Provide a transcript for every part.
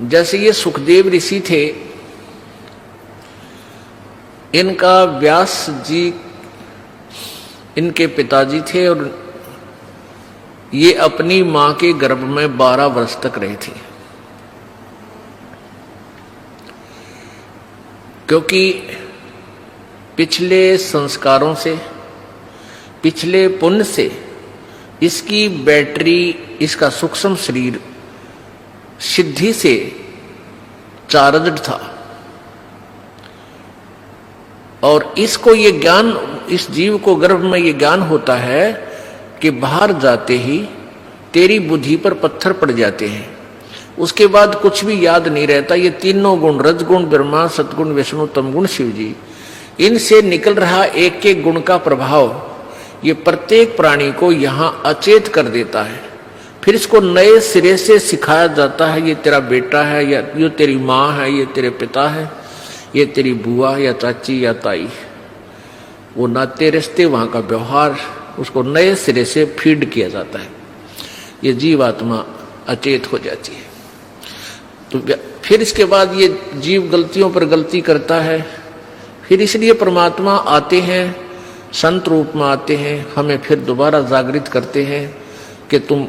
जैसे ये सुखदेव ऋषि थे, इनका व्यास जी इनके पिताजी थे और ये अपनी मां के गर्भ में 12 वर्ष तक रहे थे। क्योंकि पिछले संस्कारों से, पिछले पुण्य से इसकी बैटरी, इसका सूक्ष्म शरीर सिद्धि से चार्जड था और इसको ये ज्ञान, इस जीव को गर्भ में ये ज्ञान होता है कि बाहर जाते ही तेरी बुद्धि पर पत्थर पड़ जाते हैं, उसके बाद कुछ भी याद नहीं रहता। ये तीनों गुण, रजगुण ब्रह्मा, सतगुण विष्णु, तमगुण शिव जी, इनसे निकल रहा एक एक गुण का प्रभाव ये प्रत्येक प्राणी को यहां अचेत कर देता है। फिर इसको नए सिरे से सिखाया जाता है, ये तेरा बेटा है, या ये तेरी माँ है, ये तेरे पिता है, ये तेरी बुआ या चाची या ताई। वो नाते रिश्ते, वहां का व्यवहार, उसको नए सिरे से फीड किया जाता है। ये जीवात्मा अचेत हो जाती है। तो फिर इसके बाद ये जीव गलतियों पर गलती करता है। फिर इसलिए परमात्मा आते हैं, संत रूप में आते हैं, हमें फिर दोबारा जागृत करते हैं कि तुम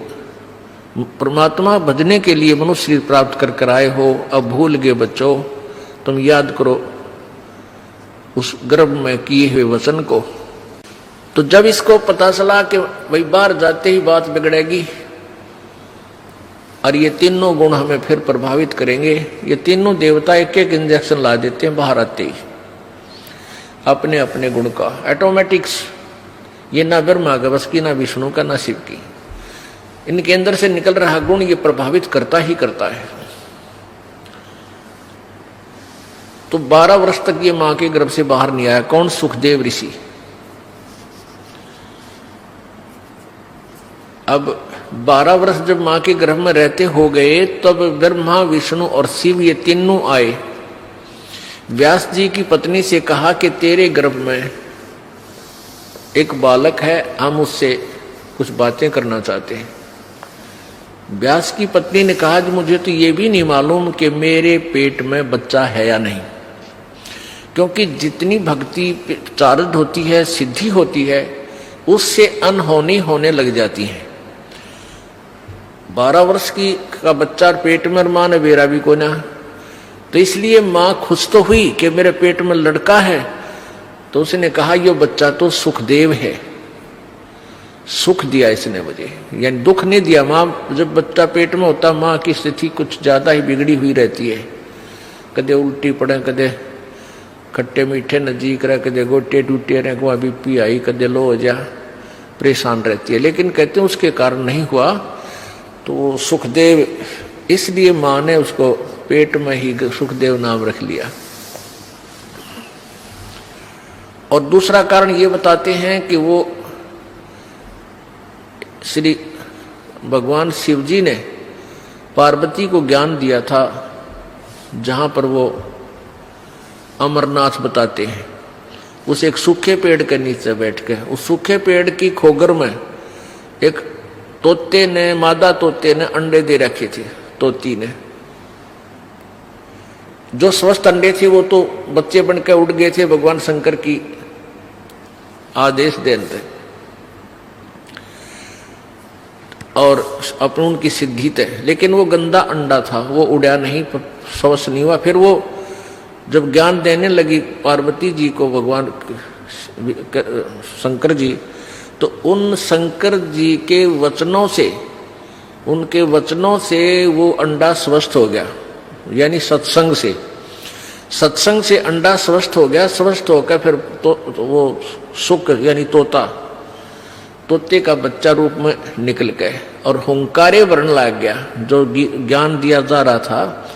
परमात्मा भजने के लिए मनुष्य शरीर प्राप्त कर कर आए हो। अब भूल गए बच्चों, तुम याद करो उस गर्भ में किए हुए वचन को। तो जब इसको पता चला कि भाई बाहर जाते ही बात बिगड़ेगी और ये तीनों गुण हमें फिर प्रभावित करेंगे, ये तीनों देवता एक एक इंजेक्शन ला देते हैं बाहर आते ही अपने अपने गुण का, ऑटोमेटिक्स। ये ना ब्रह्मा का बस की, ना विष्णु का, ना शिव की। इनके अंदर से निकल रहा गुण ये प्रभावित करता ही करता है। तो 12 वर्ष तक ये मां के गर्भ से बाहर नहीं आया। कौन? सुखदेव ऋषि। अब 12 वर्ष जब मां के गर्भ में रहते हो गए, तब ब्रह्मा, विष्णु और शिव ये तीनों आए। व्यास जी की पत्नी से कहा कि तेरे गर्भ में एक बालक है, हम उससे कुछ बातें करना चाहते हैं। व्यास की पत्नी ने कहा, मुझे तो ये भी नहीं मालूम कि मेरे पेट में बच्चा है या नहीं, क्योंकि जितनी भक्ति चार्ज होती है, सिद्धि होती है, उससे अनहोनी होने लग जाती है। 12 वर्ष का बच्चा पेट में, मां ने बेरा भी को ना, तो इसलिए मां खुश तो हुई कि मेरे पेट में लड़का है। तो उसने कहा ये बच्चा तो सुखदेव है, सुख दिया इसने मुझे, यानी दुख नहीं दिया। मां जब बच्चा पेट में होता, मां की स्थिति कुछ ज्यादा ही बिगड़ी हुई रहती है। कदे उल्टी पड़े, कदे खट्टे मीठे नजीक रहे, कदे गोटे टूटे रहे, को बीपी आई, कदे लो हो जा, परेशान रहती है। लेकिन कहते हैं उसके कारण नहीं हुआ। तो सुखदेव, इसलिए मां ने उसको पेट में ही सुखदेव नाम रख लिया। और दूसरा कारण ये बताते हैं कि वो श्री भगवान शिव जी ने पार्वती को ज्ञान दिया था, जहां पर वो अमरनाथ बताते हैं। उस एक सूखे पेड़ के नीचे बैठ के, उस सूखे पेड़ की खोगर में एक तोते ने, मादा तोते ने अंडे दे रखे थे। तोती ने जो स्वस्थ अंडे थे वो तो बच्चे बनकर उड़ गए थे भगवान शंकर की आदेश देते, और अपन उनकी सिद्धि थे। लेकिन वो गंदा अंडा था, वो उड़ा नहीं, स्वस्थ नहीं हुआ। फिर वो जब ज्ञान देने लगी पार्वती जी को भगवान शंकर जी, तो उन शंकर जी के वचनों से, उनके वचनों से वो अंडा स्वस्थ हो गया, यानी सत्संग से। सत्संग से अंडा स्वस्थ हो गया। स्वस्थ होकर फिर तो वो सुख यानी तोते का बच्चा रूप में निकल गए और हुंकारे वर्ण लग गया। जो ज्ञान दिया जा रहा था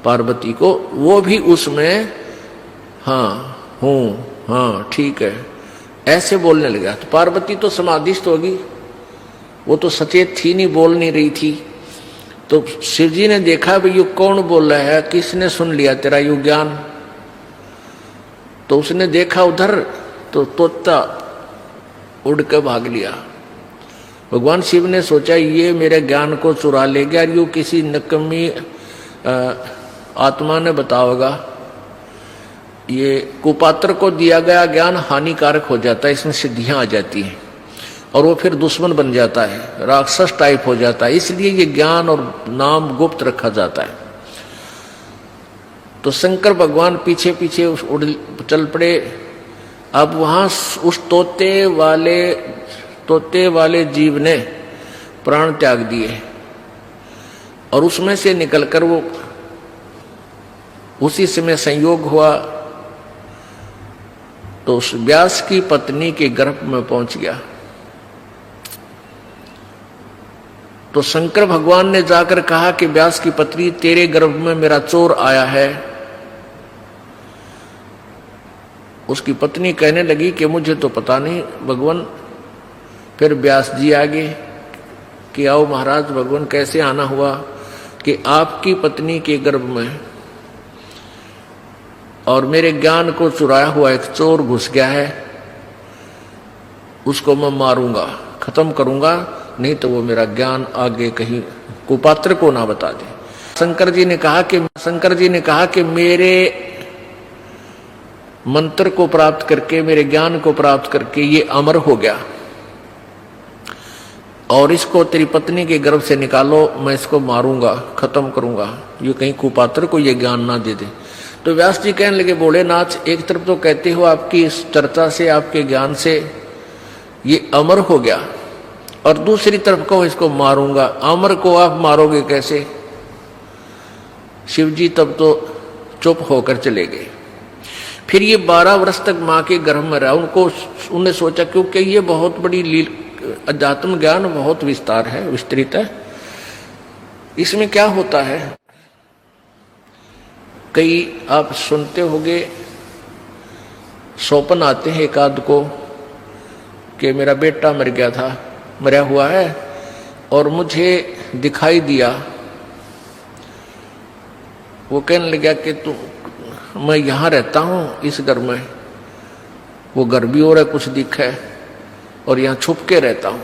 पार्वती को, वो भी उसमें हाँ हूँ, हाँ ठीक है, ऐसे बोलने लगा। तो पार्वती तो समाधिस्थ होगी, वो तो सचेत थी नहीं, बोल नहीं रही थी। तो शिव जी ने देखा भाई यू कौन बोल रहा है, किसने सुन लिया तेरा यू ज्ञान। तो उसने देखा उधर, तो तोता उड़ के भाग लिया। भगवान शिव ने सोचा ये मेरे ज्ञान को चुरा ले गया, यू किसी नकमी आत्मा ने बताओगा, ये कुपात्र को दिया गया ज्ञान हानिकारक हो जाता है, इसमें सिद्धियां आ जाती हैं और वो फिर दुश्मन बन जाता है, राक्षस टाइप हो जाता है, इसलिए ये ज्ञान और नाम गुप्त रखा जाता है। तो शंकर भगवान पीछे पीछे चल पड़े। अब वहां उस तोते वाले जीव ने प्राण त्याग दिए और उसमें से निकलकर वो उसी समय संयोग हुआ तो उस व्यास की पत्नी के गर्भ में पहुंच गया। तो शंकर भगवान ने जाकर कहा कि व्यास की पत्नी, तेरे गर्भ में मेरा चोर आया है। उसकी पत्नी कहने लगी कि मुझे तो पता नहीं भगवान। फिर व्यास जी आगे कि आओ महाराज, भगवान कैसे आना हुआ कि आपकी पत्नी के गर्भ में और मेरे ज्ञान को चुराया हुआ एक चोर घुस गया है, उसको मैं मारूंगा, खत्म करूंगा, नहीं तो वो मेरा ज्ञान आगे कहीं कुपात्र को ना बता दे। शंकर जी ने कहा कि मेरे मंत्र को प्राप्त करके, मेरे ज्ञान को प्राप्त करके ये अमर हो गया और इसको तेरी पत्नी के गर्भ से निकालो, मैं इसको मारूंगा, खत्म करूंगा, ये कहीं कुपात्र को ये ज्ञान ना दे दे। तो व्यास जी कहने लगे, भोलेनाथ, एक तरफ तो कहते हो आपकी इस चर्चा से, आपके ज्ञान से ये अमर हो गया और दूसरी तरफ कहो इसको मारूंगा। अमर को आप मारोगे कैसे? शिव जी तब तो चुप होकर चले गए। फिर ये 12 वर्ष तक माँ के गर्भ में रहा। उन्होंने सोचा क्योंकि ये बहुत बड़ी अध्यात्म ज्ञान बहुत विस्तार है, विस्तृत है, इसमें क्या होता है, कई आप सुनते होंगे स्वप्न आते हैं एक आध को कि मेरा बेटा मरा हुआ है और मुझे दिखाई दिया। वो कहने लगा कि मैं यहां रहता हूं इस घर में, वो घर भी और है कुछ दिख है और यहां छुप के रहता हूं।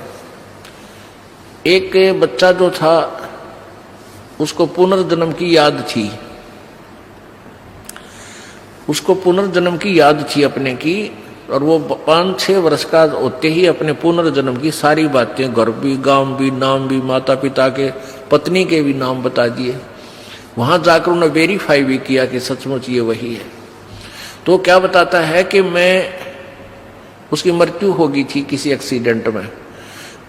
एक बच्चा जो था उसको पुनर्जन्म की याद थी, उसको पुनर्जन्म की याद थी अपने की, और वो 5-6 वर्ष का होते ही अपने पुनर्जन्म की सारी बातें, घर भी, गांव भी, नाम भी, माता पिता के, पत्नी के भी नाम बता दिए। वहां जाकर उन्होंने वेरीफाई भी किया कि सचमुच ये वही है। तो क्या बताता है कि उसकी मृत्यु हो गई थी किसी एक्सीडेंट में,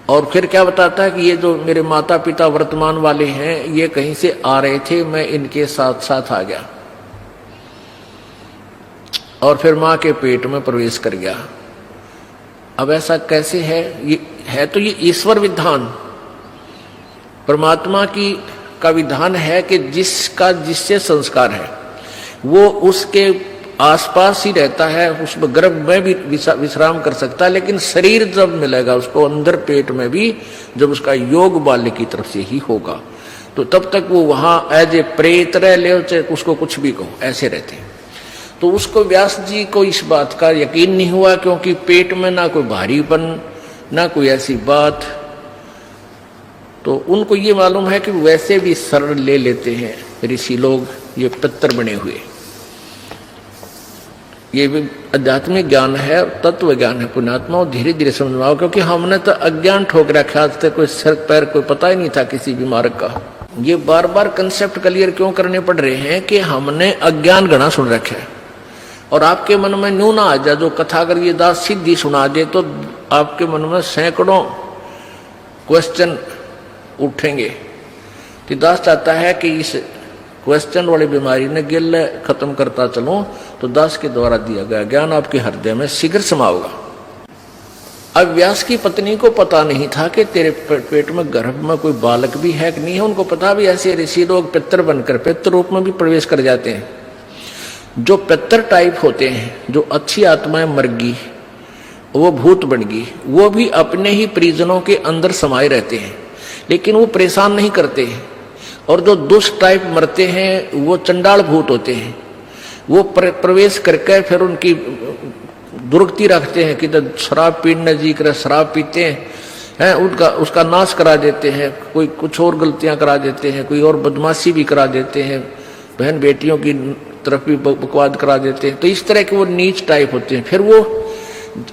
और फिर क्या बताता है कि ये जो मेरे माता पिता वर्तमान वाले हैं ये कहीं से आ रहे थे, मैं इनके साथ साथ आ गया और फिर मां के पेट में प्रवेश कर गया। अब ऐसा कैसे है? ये है तो ये ईश्वर विधान, परमात्मा का विधान है कि जिससे संस्कार है वो उसके आसपास ही रहता है, उस गर्भ में भी विश्राम कर सकता है, लेकिन शरीर जब मिलेगा उसको अंदर पेट में भी, जब उसका योग बाल्य की तरफ से ही होगा, तो तब तक वो वहां एज ए प्रेत रह ले, चाहे उसको कुछ भी कहो, ऐसे रहते हैं। तो उसको व्यास जी को इस बात का यकीन नहीं हुआ, क्योंकि पेट में ना कोई भारीपन, ना कोई ऐसी बात, तो उनको ये मालूम है कि वैसे भी शरण ले लेते हैं ऋषि लोग, ये पितर बने हुए। ये भी आध्यात्मिक ज्ञान है, तत्व ज्ञान है पुण्यात्मा, धीरे धीरे समझाओ, क्योंकि हमने तो अज्ञान ठोक रखा, आज तक कोई सर पैर कोई पता ही नहीं था किसी भी मार्ग का। ये बार बार कंसेप्ट क्लियर क्यों करने पड़ रहे हैं कि हमने अज्ञान गणा सुन रखा है, और आपके मन में न्यू ना आ जाए। जो कथा अगर ये दास सीधी सुना दे तो आपके मन में सैकड़ों क्वेश्चन उठेंगे। तो दास चाहता है कि इस क्वेश्चन वाली बीमारी ने गिल खत्म करता चलो, तो दास के द्वारा दिया गया ज्ञान आपके हृदय में शीघ्र समाओगा। अब व्यास की पत्नी को पता नहीं था कि तेरे पेट में गर्भ में कोई बालक भी है कि नहीं है। उनको पता भी ऐसे ऋषि लोग पितर बनकर पितर रूप में भी प्रवेश कर जाते हैं। जो पितर टाइप होते हैं, जो अच्छी आत्माएं मर गई, वो भूत बन गई, वो भी अपने ही परिजनों के अंदर समाये रहते हैं, लेकिन वो परेशान नहीं करते। और जो दुष्ट टाइप मरते हैं वो चंडाल भूत होते हैं, वो प्रवेश करके फिर उनकी दुर्गति रखते हैं कि शराब पीने जी कर शराब पीते हैं, हैं, उनका उसका नाश करा देते हैं, कोई कुछ और गलतियां करा देते हैं, कोई और बदमाशी भी करा देते हैं, बहन बेटियों की तरफ भी बकवाद करा देते हैं। तो इस तरह के वो नीच टाइप होते हैं। फिर वो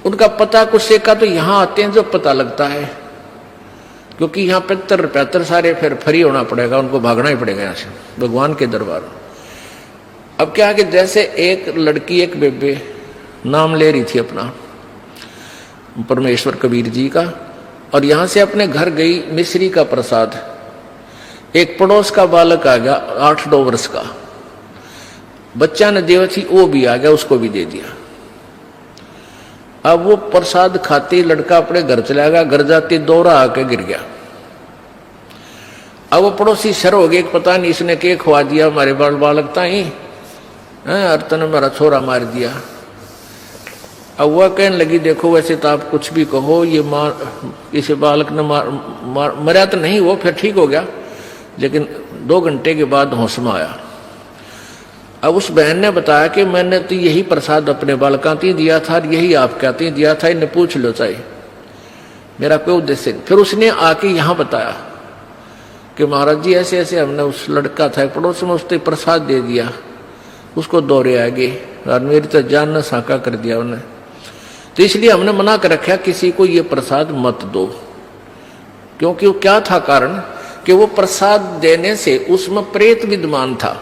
उनका पता कुछ का तो यहाँ आते हैं जब पता लगता है, क्योंकि यहाँ 75 सारे फिर फ्री होना पड़ेगा, उनको भागना ही पड़ेगा यहाँ से भगवान के दरबार। अब क्या कि जैसे एक लड़की एक बेबे नाम ले रही थी अपना परमेश्वर कबीर जी का, और यहां से अपने घर गई मिश्री का प्रसाद, एक पड़ोस का बालक आ गया 8-9 वर्ष का, बच्चा ने देव थी वो भी आ गया, उसको भी दे दिया। अब वो प्रसाद खाते लड़का अपने घर चला गया, घर जाते दौरा आके गिर गया। अब वो पड़ोसी शर हो गए, पता नहीं इसने क्या खवा दिया हमारे बालक ताई, अर्तन मेरा छोरा मार दिया। अब वह कहने लगी देखो वैसे तो आप कुछ भी कहो, ये इसे बालक ने मरा तो नहीं, वो फिर ठीक हो गया, लेकिन 2 घंटे के बाद होश में आया। अब उस बहन ने बताया कि मैंने तो यही प्रसाद अपने बालका ती दिया था, यही आप कहते दिया था, इन्हें पूछ लो चाहे, मेरा कोई उद्देश्य नहीं। फिर उसने आके यहाँ बताया कि महाराज जी ऐसे ऐसे हमने उस लड़का था पड़ोस में, उसने प्रसाद दे दिया, उसको दौरे आ गए और मेरी तो जान न साका कर दिया उन्हें, तो इसलिए हमने मना कर रखा किसी को ये प्रसाद मत दो। क्योंकि वो क्या था कारण कि वो प्रसाद देने से उसमें प्रेत विद्यमान था,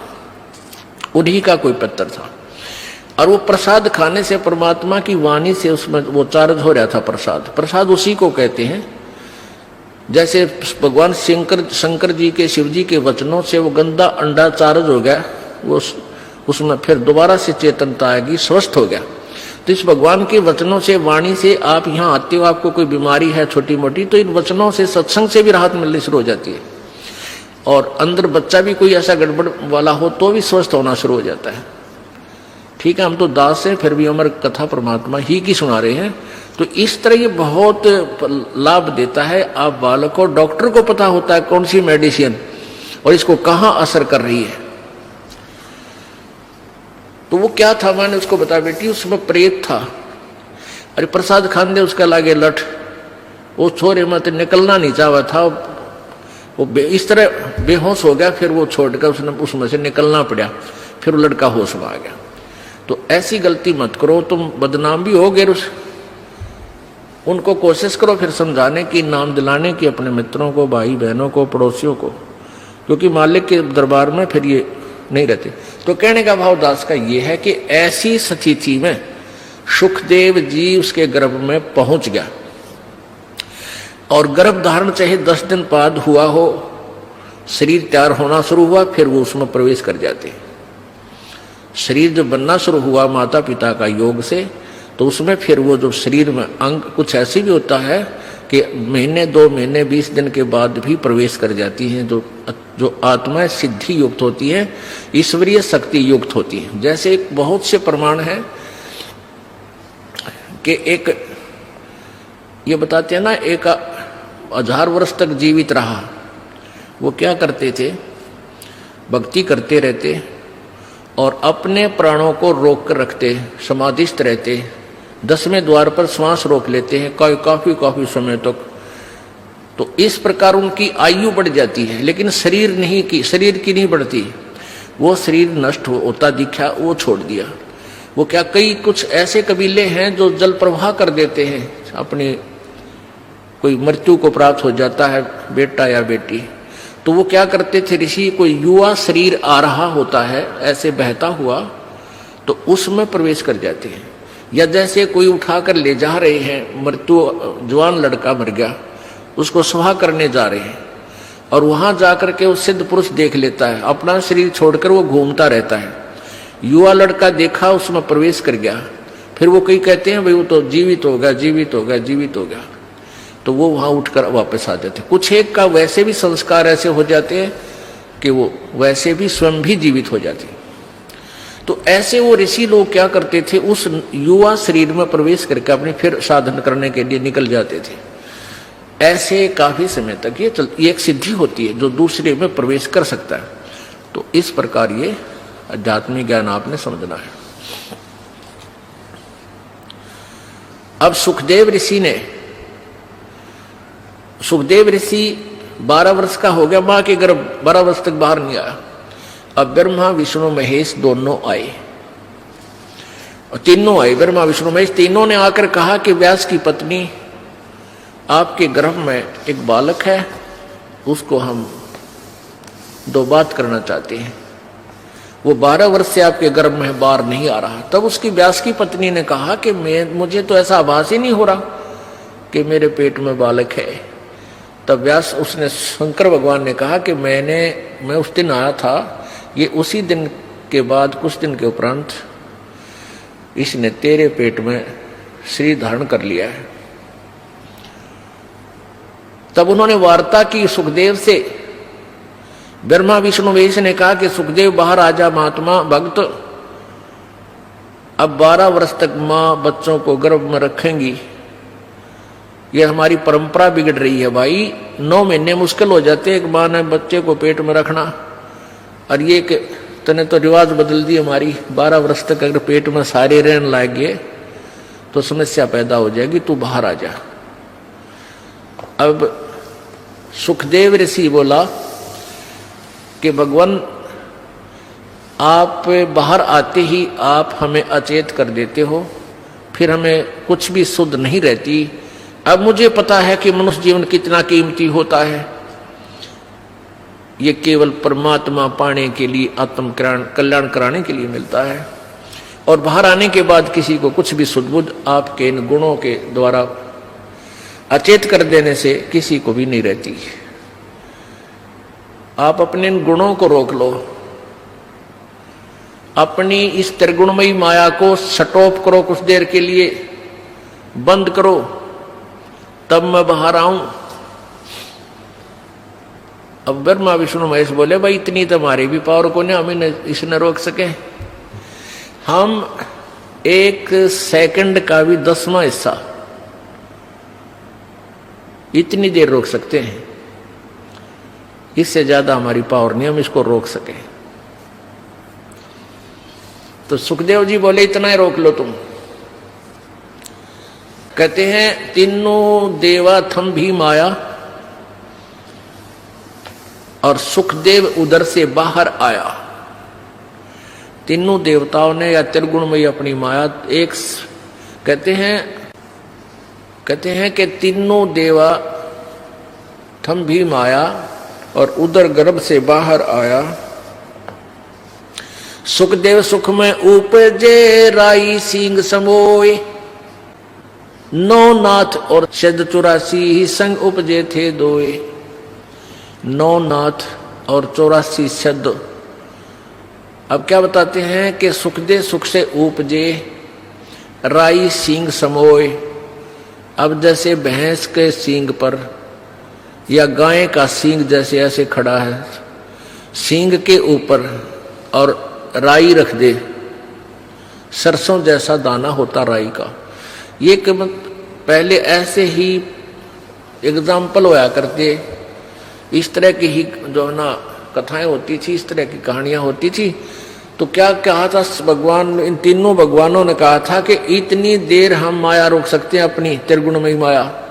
उन्हीं का कोई पत्थर था, और वो प्रसाद खाने से परमात्मा की वाणी से उसमें वो चार्ज हो रहा था। प्रसाद उसी को कहते हैं, जैसे भगवान शंकर जी के शिव जी के वचनों से वो गंदा अंडा चार्ज हो गया, वो उसमें फिर दोबारा से चेतनता आएगी, स्वस्थ हो गया। तो इस भगवान के वचनों से वाणी से आप यहाँ आते हो, आपको कोई बीमारी है छोटी मोटी, तो इन वचनों से सत्संग से भी राहत मिलनी शुरू हो जाती है, और अंदर बच्चा भी कोई ऐसा गड़बड़ वाला हो तो भी स्वस्थ होना शुरू हो जाता है। ठीक है, हम तो दास हैं, फिर भी हमारी कथा परमात्मा ही की सुना रहे हैं। तो इस तरह ये बहुत लाभ देता है। आप बालक को, डॉक्टर को पता होता है कौन सी मेडिसिन और इसको कहाँ असर कर रही है। तो वो क्या था, मैंने उसको बताया बेटी उसमें प्रेत था, अरे प्रसाद खान दे उसका लागे लठ, वो छोरे मत निकलना नहीं चाहा था, वो इस तरह बेहोश हो गया, फिर वो छोड़कर उसमें से निकलना पड़ा, फिर वो लड़का होश में आ गया। तो ऐसी गलती मत करो, तुम बदनाम भी हो गए। उनको कोशिश करो फिर समझाने की, नाम दिलाने की अपने मित्रों को, भाई बहनों को, पड़ोसियों को, क्योंकि मालिक के दरबार में फिर ये नहीं रहते। तो कहने का भाव दास का ये है कि ऐसी स्थिति में सुखदेव जी उसके गर्भ में पहुंच गया, और गर्भ धारण चाहे 10 दिन बाद हुआ हो, शरीर तैयार होना शुरू हुआ, फिर वो उसमें प्रवेश कर जाते। शरीर जब बनना शुरू हुआ माता पिता का योग से, तो उसमें फिर वो जो शरीर में अंग कुछ ऐसी भी होता है कि महीने 2 महीने 20 दिन के बाद भी प्रवेश कर जाती हैं, जो आत्माएं सिद्धि युक्त होती है, ईश्वरीय शक्ति युक्त होती है। जैसे एक बहुत से प्रमाण है कि एक ये बताते हैं ना, एक 1000 वर्ष तक जीवित रहा, वो क्या करते थे, भक्ति करते रहते और अपने प्राणों को रोक कर रखते, समाधिस्थ रहते, 10वें द्वार पर श्वास रोक लेते हैं काफी समय तक। तो इस प्रकार उनकी आयु बढ़ जाती है, लेकिन शरीर की नहीं बढ़ती। वो शरीर नष्ट होता दिखा, वो छोड़ दिया। वो क्या, कई कुछ ऐसे कबीले हैं जो जल प्रवाह कर देते हैं, अपनी कोई मृत्यु को प्राप्त हो जाता है बेटा या बेटी, तो वो क्या करते थे ऋषि, कोई युवा शरीर आ रहा होता है ऐसे बहता हुआ, तो उसमें प्रवेश कर जाते हैं। या जैसे कोई उठाकर ले जा रहे हैं, मृत्यु जवान लड़का मर गया, उसको सुहा करने जा रहे हैं, और वहां जाकर के वो सिद्ध पुरुष देख लेता है, अपना शरीर छोड़कर वो घूमता रहता है। युवा लड़का देखा, उसमें प्रवेश कर गया, फिर वो कई कहते हैं भाई वो तो जीवित हो गया, तो वो वहां उठकर वापस आ जाते। कुछ एक का वैसे भी संस्कार ऐसे हो जाते हैं कि वो वैसे भी स्वयं भी जीवित हो जाते। तो ऐसे वो ऋषि लोग क्या करते थे, उस युवा शरीर में प्रवेश करके अपने फिर साधन करने के लिए निकल जाते थे। ऐसे काफी समय तक ये एक सिद्धि होती है जो दूसरे में प्रवेश कर सकता है। तो इस प्रकार ये आध्यात्मिक ज्ञान आपने समझना है। अब सुखदेव ऋषि ने सुखदेव ऋषि 12 वर्ष का हो गया, मां के गर्भ 12 वर्ष तक बाहर नहीं आया। अब ब्रह्मा विष्णु महेश दोनों आए, और तीनों आए, ब्रह्मा विष्णु महेश तीनों ने आकर कहा कि व्यास की पत्नी आपके गर्भ में एक बालक है, उसको हम 2 बात करना चाहते हैं। वो 12 वर्ष से आपके गर्भ में बाहर नहीं आ रहा। तब उसकी व्यास की पत्नी ने कहा कि मुझे तो ऐसा आभास ही नहीं हो रहा कि मेरे पेट में बालक है। तब व्यास उसने शंकर भगवान ने कहा कि मैं उस दिन आया था, ये उसी दिन के बाद कुछ दिन के उपरांत इसने तेरे पेट में शरीर धारण कर लिया है। तब उन्होंने वार्ता की सुखदेव से। ब्रह्मा विष्णु महेश ने कहा कि सुखदेव बाहर आजा महात्मा भक्त, अब 12 वर्ष तक मां बच्चों को गर्भ में रखेंगी, ये हमारी परंपरा बिगड़ रही है भाई। 9 महीने मुश्किल हो जाते एक मां ने बच्चे को पेट में रखना, और ये कि तूने तो रिवाज बदल दी हमारी। 12 वर्ष तक अगर पेट में सारे रहने लग गए तो समस्या पैदा हो जाएगी, तू बाहर आ जा। अब सुखदेव ऋषि बोला कि भगवान आप बाहर आते ही आप हमें अचेत कर देते हो, फिर हमें कुछ भी शुद्ध नहीं रहती। अब मुझे पता है कि मनुष्य जीवन कितना कीमती होता है, ये केवल परमात्मा पाने के लिए, आत्म कल्याण कराने के लिए मिलता है, और बाहर आने के बाद किसी को कुछ भी सुध-बुध आपके इन गुणों के द्वारा अचेत कर देने से किसी को भी नहीं रहती। आप अपने इन गुणों को रोक लो, अपनी इस त्रिगुणमयी माया को स्टॉप करो, कुछ देर के लिए बंद करो, तब मैं बाहर आऊं। अब ब्रह्मा विष्णु महेश बोले भाई इतनी तो हमारी भी पावर को नहीं, हमें इसने रोक सके। हम 1 सेकंड का भी 10वां हिस्सा इतनी देर रोक सकते हैं, इससे ज्यादा हमारी पावर नहीं हम इसको रोक सके। तो सुखदेव जी बोले इतना ही रोक लो तुम। कहते हैं तीनों देवा थम भी माया, और सुखदेव उधर से बाहर आया। तीनों देवताओं ने या त्रिगुणमयी अपनी माया एक कहते हैं कि तीनों देवा थम भी माया, और उधर गर्भ से बाहर आया। सुखदेव सुख में उपजे राई सिंह समोए, 9 नाथ और शब्द 84 ही संग उपजे थे दोए। 9 नाथ और 84 शब्द। अब क्या बताते हैं कि सुखदेव सुख से उपजे राई सिंह समोए। अब जैसे भैंस के सींग पर या गाय का सींग जैसे ऐसे खड़ा है, सींग के ऊपर और राई रख दे, सरसों जैसा दाना होता राई का। ये पहले ऐसे ही एग्जाम्पल होया करते, इस तरह की ही जो ना कथाएं होती थी, इस तरह की कहानियां होती थी। तो क्या कहा था भगवान, इन तीनों भगवानों ने कहा था कि इतनी देर हम माया रोक सकते हैं अपनी त्रिगुणमयी माया,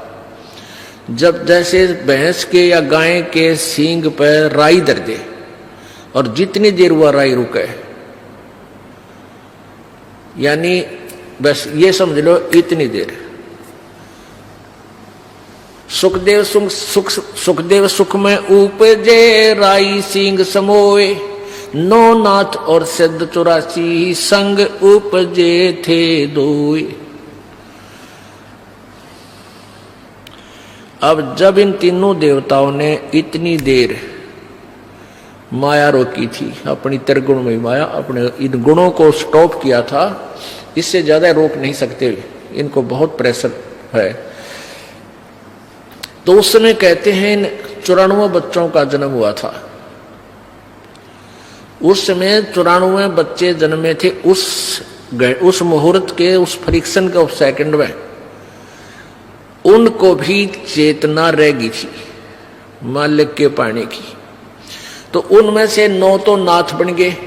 जब जैसे भैंस के या गाय के सींग पर राई दर दे, और जितनी देर वह राई रुके, यानी बस ये समझ लो इतनी देर। सुखदेव सुख में उपजे राई सिंह समोए, 9 नाथ और शब्द 84 संग उपजे थे दोए। अब जब इन तीनों देवताओं ने इतनी देर माया रोकी थी, अपनी त्रिगुणमयी माया, अपने इन गुणों को स्टॉप किया था, इससे ज्यादा रोक नहीं सकते, इनको बहुत प्रेशर है। तो उस समय कहते हैं इन 94 बच्चों का जन्म हुआ था। उस समय 94 बच्चे जन्मे थे। उस मुहूर्त के, उस फ्रिक्शन के उस सेकंड में उनको भी चेतना रह गई थी मालिक के पाने की। तो उनमें से 9 तो नाथ बन गए,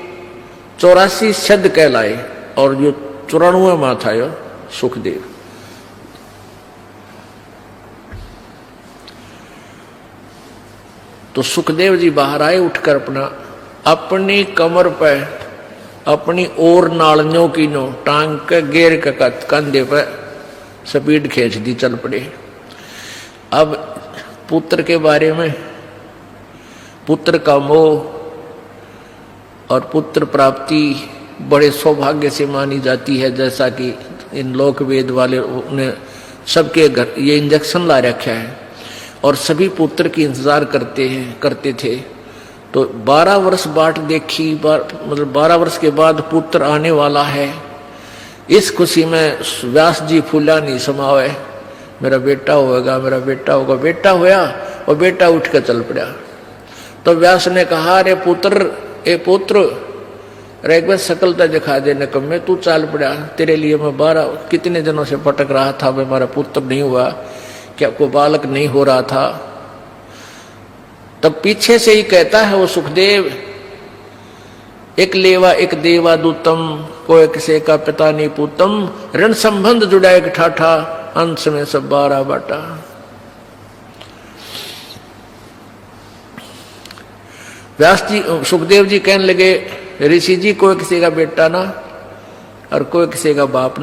84 शब्द कहलाए, और जो 94वां था यो सुखदेव। तो सुखदेव जी बाहर आए उठकर अपनी कमर पर अपनी और नालियों की नो टांग के गेर के कंधे पर स्पीड खींच दी, चल पड़े। अब पुत्र के बारे में, पुत्र का मोह और पुत्र प्राप्ति बड़े सौभाग्य से मानी जाती है, जैसा कि इन लोक वेद वाले ने सबके घर ये इंजेक्शन ला रखा है और सभी पुत्र की इंतजार करते थे। तो 12 वर्ष बाट देखी, मतलब 12 वर्ष के बाद पुत्र आने वाला है। इस खुशी में व्यास जी फूला नहीं समावे, मेरा बेटा होगा, मेरा बेटा होगा। बेटा होया और बेटा उठ कर चल पड़ा। तो व्यास ने कहा, अरे पुत्र, ए पुत्र, अरे एक बार सकलता दिखा दे निकम्मे, तू चाल पड़ा। तेरे लिए मैं 12 कितने दिनों से भटक रहा था, मैं हमारा पुत्र नहीं हुआ, क्या कोई बालक नहीं हो रहा था। तब पीछे से ही कहता है वो सुखदेव, एक लेवा एक देवा दूतम, कोई किसे का पिता नहीं पूतम, ऋण संबंध जुड़ा एक ठाठा, अंश में सब 12 बाटा। व्यास जी, सुखदेव जी कहने लगे, ऋषि जी, कोई किसी का बेटा ना और कोई किसी का बाप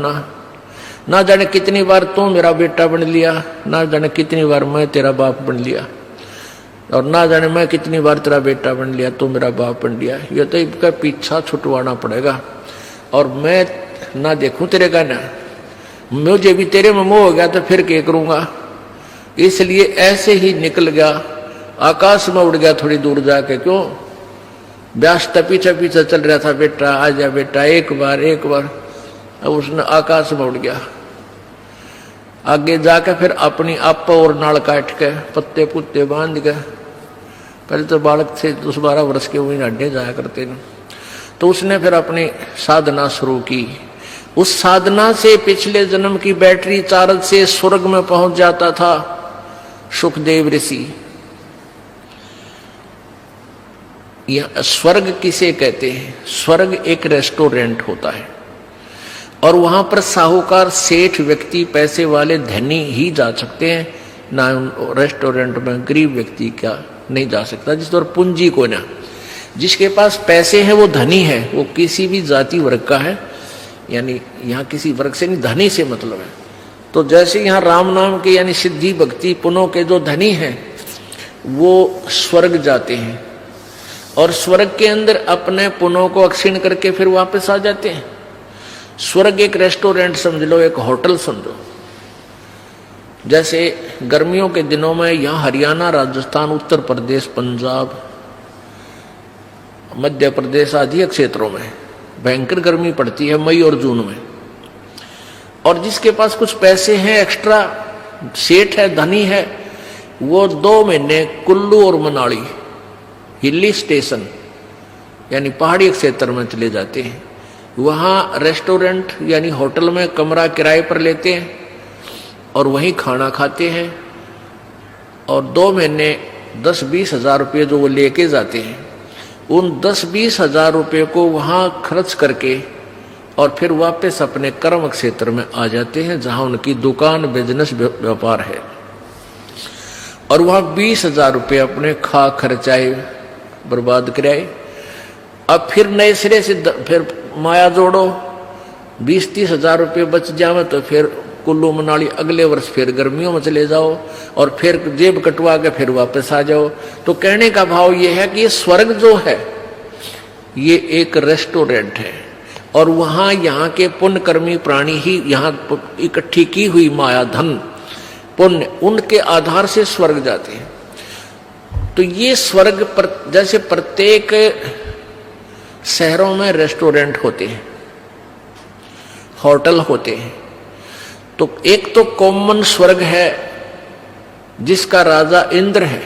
ना जाने कितनी बार तू मेरा बेटा बन लिया, ना जाने कितनी बार मैं तेरा बाप बन लिया, और ना जाने मैं कितनी बार तेरा बेटा बन लिया, तू मेरा बाप बन लिया। ये तो इसका पीछा छुटवाना पड़ेगा और मैं ना देखूं तेरे का ना, मुझे भी तेरे में मोह हो गया तो फिर क्या करूंगा। इसलिए ऐसे ही निकल गया, आकाश में उड़ गया थोड़ी दूर जाके। क्यों? व्यास पीछे पीछे चल रहा था, बेटा आ जा बेटा, एक बार। अब उसने आकाश में उड़ गया। आगे जाके फिर अपनी आप और नाल काट के पत्ते पुत्ते बांध के, पहले तो बालक थे 10-12 वर्ष के, वही अड्डे जाया करते न। तो उसने फिर अपनी साधना शुरू की। उस साधना से पिछले जन्म की बैटरी चार्ज से स्वर्ग में पहुंच जाता था सुखदेव ऋषि। यह स्वर्ग किसे कहते हैं? स्वर्ग एक रेस्टोरेंट होता है और वहां पर साहूकार, सेठ व्यक्ति, पैसे वाले, धनी ही जा सकते हैं, ना रेस्टोरेंट में गरीब व्यक्ति क्या नहीं जा सकता। जिस तरह पूंजी को ना, जिसके पास पैसे हैं वो धनी है, वो किसी भी जाति वर्ग का है, यानी यहाँ किसी वर्ग से नहीं, धनी से मतलब है। तो जैसे यहाँ राम नाम के यानी सिद्धि भक्ति पुनों के जो धनी हैं वो स्वर्ग जाते हैं और स्वर्ग के अंदर अपने पुनों को अक्षीण करके फिर वापस आ जाते हैं। स्वर्ग एक रेस्टोरेंट समझ लो, एक होटल समझो। जैसे गर्मियों के दिनों में यहाँ हरियाणा, राजस्थान, उत्तर प्रदेश, पंजाब, मध्य प्रदेश आदि क्षेत्रों में भयंकर गर्मी पड़ती है मई और जून में। और जिसके पास कुछ पैसे हैं, एक्स्ट्रा सेठ है, धनी है, वो 2 महीने कुल्लू और मनाली हिली स्टेशन यानी पहाड़ी क्षेत्र में चले जाते हैं। वहाँ रेस्टोरेंट यानी होटल में कमरा किराए पर लेते हैं और वहीं खाना खाते हैं और 2 महीने 10-20 हजार रुपये जो वो लेके जाते हैं, उन 10-20 हजार रुपये को वहाँ खर्च करके और फिर वापस अपने कर्म क्षेत्र में आ जाते हैं जहाँ उनकी दुकान, बिजनेस, व्यापार है। और वहाँ 20 हजार रुपये अपने खा खर्चाए बर्बाद कराए। अब फिर नए सिरे से फिर माया जोड़ो, 20-30 हजार रुपये बच जावे तो फिर कुल्लू मनाली अगले वर्ष फिर गर्मियों में चले जाओ और फिर जेब कटवा के फिर वापस आ जाओ। तो कहने का भाव ये है कि ये स्वर्ग जो है ये एक रेस्टोरेंट है और वहाँ यहाँ के पुण्यकर्मी प्राणी ही यहाँ इकट्ठी की हुई माया, धन, पुण्य, उनके आधार से स्वर्ग जाते हैं। तो ये स्वर्ग पर जैसे प्रत्येक शहरों में रेस्टोरेंट होते हैं, होटल होते हैं, तो एक तो कॉमन स्वर्ग है जिसका राजा इंद्र है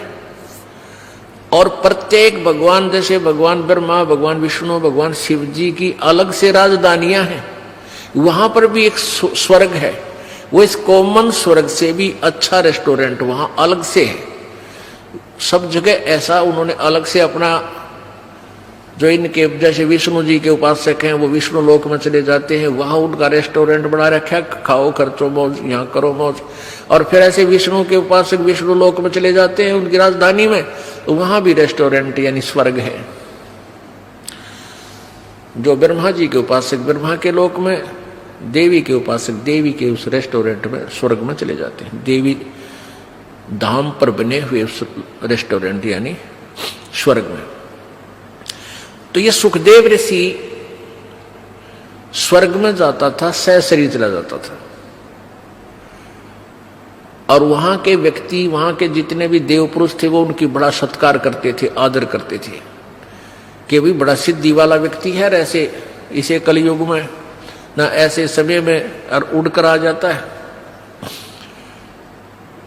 और प्रत्येक भगवान, जैसे भगवान ब्रह्मा, भगवान विष्णु, भगवान शिव जी की अलग से राजधानियां हैं, वहां पर भी एक स्वर्ग है। वो इस कॉमन स्वर्ग से भी अच्छा रेस्टोरेंट वहां अलग से है। सब जगह ऐसा उन्होंने अलग से अपना, जो इनके जैसे विष्णु जी के उपासक हैं वो विष्णु लोक में चले जाते हैं, वहां उनका रेस्टोरेंट बना रखा है, खाओ खर्चो मौज, यहाँ करो मौज। और फिर ऐसे विष्णु के उपासक विष्णु लोक में चले जाते हैं उनकी राजधानी में, तो वहां भी रेस्टोरेंट यानी स्वर्ग है। जो ब्रह्मा जी के उपासक ब्रह्मा के लोक में, देवी के उपासक देवी के उस रेस्टोरेंट में स्वर्ग में चले जाते हैं। देवी धाम पर बने हुए उस रेस्टोरेंट यानी स्वर्ग में। तो ये सुखदेव ऋषि स्वर्ग में जाता था, सहशरीर चला जाता था, और वहां के व्यक्ति, वहां के जितने भी देव पुरुष थे वो उनकी बड़ा सत्कार करते थे, आदर करते थे कि भी बड़ा सिद्धि वाला व्यक्ति है। ऐसे इसे कलयुग में ना ऐसे समय में और उड़कर आ जाता है।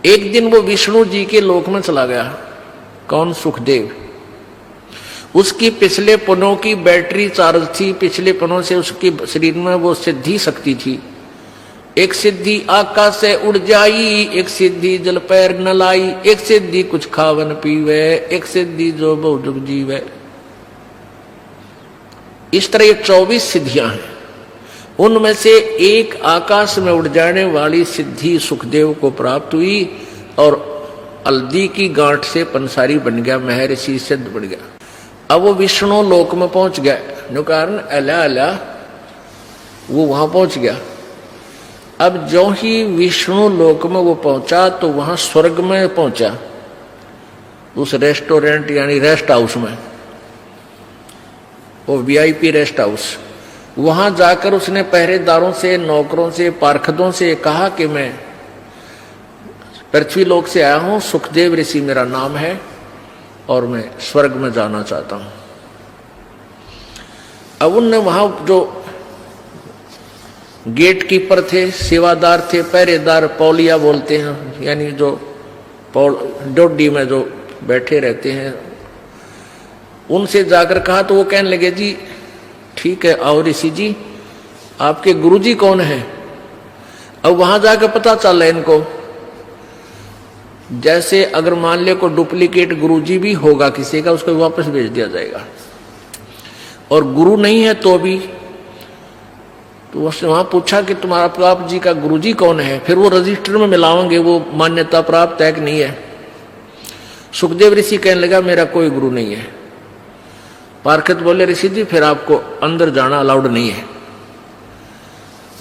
एक दिन वो विष्णु जी के लोक में चला गया। कौन? सुखदेव। उसकी पिछले पनों की बैटरी चार्ज थी, पिछले पनों से उसके शरीर में वो सिद्धि शक्ति थी। एक सिद्धि आकाश से उड़ जाई, एक सिद्धि जल पैर न लाई, एक सिद्धि कुछ खावन पीवे, एक सिद्धि जो बहुजुग जीवे। इस तरह ये 24 सिद्धियां हैं। उनमें से एक आकाश में उड़ जाने वाली सिद्धि सुखदेव को प्राप्त हुई और हल्दी की गांठ से पंसारी बन गया, महर्षि सिद्ध बन गया। अब वो विष्णु लोक में पहुंच गया, जो कारण अला अला वो वहां पहुंच गया। अब जो ही विष्णु लोक में वो पहुंचा तो वहां स्वर्ग में पहुंचा, उस रेस्टोरेंट यानी रेस्ट हाउस में, वो वीआईपी रेस्ट हाउस। वहां जाकर उसने पहरेदारों से, नौकरों से, पार्षदों से कहा कि मैं पृथ्वी लोक से आया हूं, सुखदेव ऋषि मेरा नाम है और मैं स्वर्ग में जाना चाहता हूं। अब उनने वहां जो गेट कीपर थे, सेवादार थे, पहरेदार, पौलिया बोलते हैं, यानी जो डोडी में जो बैठे रहते हैं, उनसे जाकर कहा तो वो कहने लगे जी ठीक है आओ ऋषि जी, आपके गुरुजी कौन है? अब वहां जाकर पता चला इनको, जैसे अगर मान ले को डुप्लीकेट गुरुजी भी होगा किसी का, उसको वापस भेज दिया जाएगा, और गुरु नहीं है तो भी। तो उसने वहां पूछा कि तुम्हारा आप जी का गुरुजी कौन है, फिर वो रजिस्टर में मिलाओगे वो मान्यता प्राप्त है कि नहीं है। सुखदेव ऋषि कहने लगा मेरा कोई गुरु नहीं है। पार्षद बोले ऋषि जी फिर आपको अंदर जाना अलाउड नहीं है।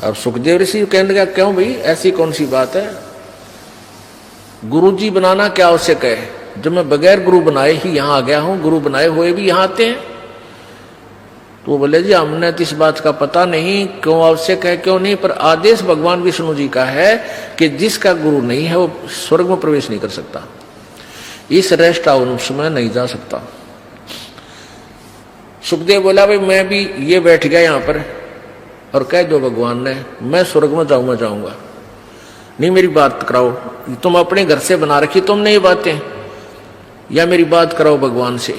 अब सुखदेव ऋषि कहने लगा क्यों भाई, ऐसी कौन सी बात है, गुरुजी बनाना क्या आवश्यक है, जब मैं बगैर गुरु बनाए ही यहां आ गया हूं, गुरु बनाए हुए भी यहां आते हैं। तो बोले जी हमने तो इस बात का पता नहीं क्यों आवश्यक है क्यों नहीं, पर आदेश भगवान विष्णु जी का है कि जिसका गुरु नहीं है वो स्वर्ग में प्रवेश नहीं कर सकता, इस रेस्ट हाउस में नहीं जा सकता। सुखदेव बोला भाई मैं भी ये बैठ गया यहां पर और कह दो भगवान ने मैं स्वर्ग में जाऊंगा। नहीं मेरी बात कराओ, तुम अपने घर से बना रखी तुमने ये बातें, या मेरी बात कराओ भगवान से।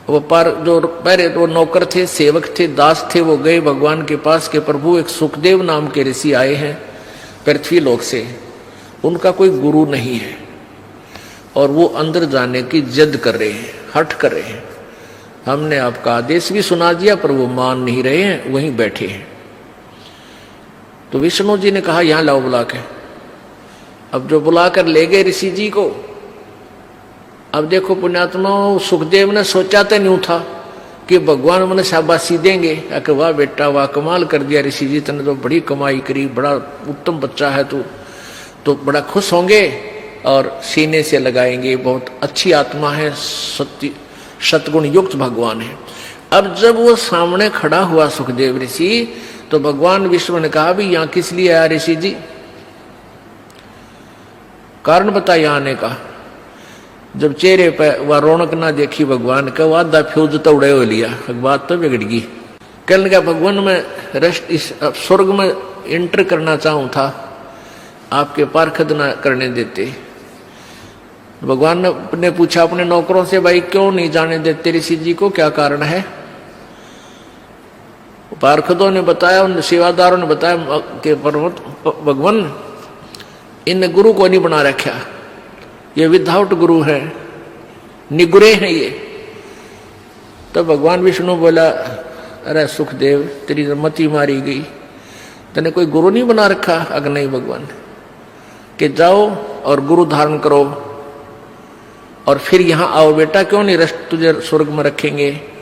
वो पर जो पहले वो नौकर थे, सेवक थे, दास थे, वो गए भगवान के पास के प्रभु एक सुखदेव नाम के ऋषि आए हैं पृथ्वी लोक से, उनका कोई गुरु नहीं है और वो अंदर जाने की जिद कर रहे हैं, हट कर रहे हैं। हमने आपका आदेश भी सुना दिया पर वो मान नहीं रहे हैं, वहीं बैठे हैं। तो विष्णु जी ने कहा यहां लाओ बुला के। अब जो बुलाकर ले गए ऋषि जी को, अब देखो पुण्यात्मा, सुखदेव ने सोचा तो नहीं था कि भगवान मैंने शाबाशी देंगे, कि वाह बेटा वाह कमाल कर दिया ऋषि जी, तने तो बड़ी कमाई करी, बड़ा उत्तम बच्चा है तू, तो बड़ा खुश होंगे और सीने से लगाएंगे, बहुत अच्छी आत्मा है, सतगुण युक्त भगवान है। अब जब वो सामने खड़ा हुआ सुखदेव ऋषि, तो भगवान विष्णु ने कहा भी यहां किस लिए आया ऋषि जी, कारण बता यहां आने का। जब चेहरे पर वह रौनक ना देखी भगवान का, वादा फ्यूज तो उड़े हो लिया, बात तो बिगड़ गई। कहने लगा भगवान मैं रेस्ट इस स्वर्ग में एंटर करना चाहूं था, आपके पार्षद ना करने देते। भगवान ने पूछा अपने नौकरों से भाई क्यों नहीं जाने देते ऋषि जी को, क्या कारण है? पार्षदों ने बताया, उन सेवादारों ने बताया कि भगवान इन गुरु को नहीं बना रखा, ये विदाउट गुरु है, निगुरे हैं ये। तो भगवान विष्णु बोला अरे सुखदेव तेरी मति मारी गई, तने कोई गुरु नहीं बना रखा? अगर नहीं भगवान, कि जाओ और गुरु धारण करो, और फिर यहां आओ बेटा, क्यों नहीं तुझे स्वर्ग में रखेंगे।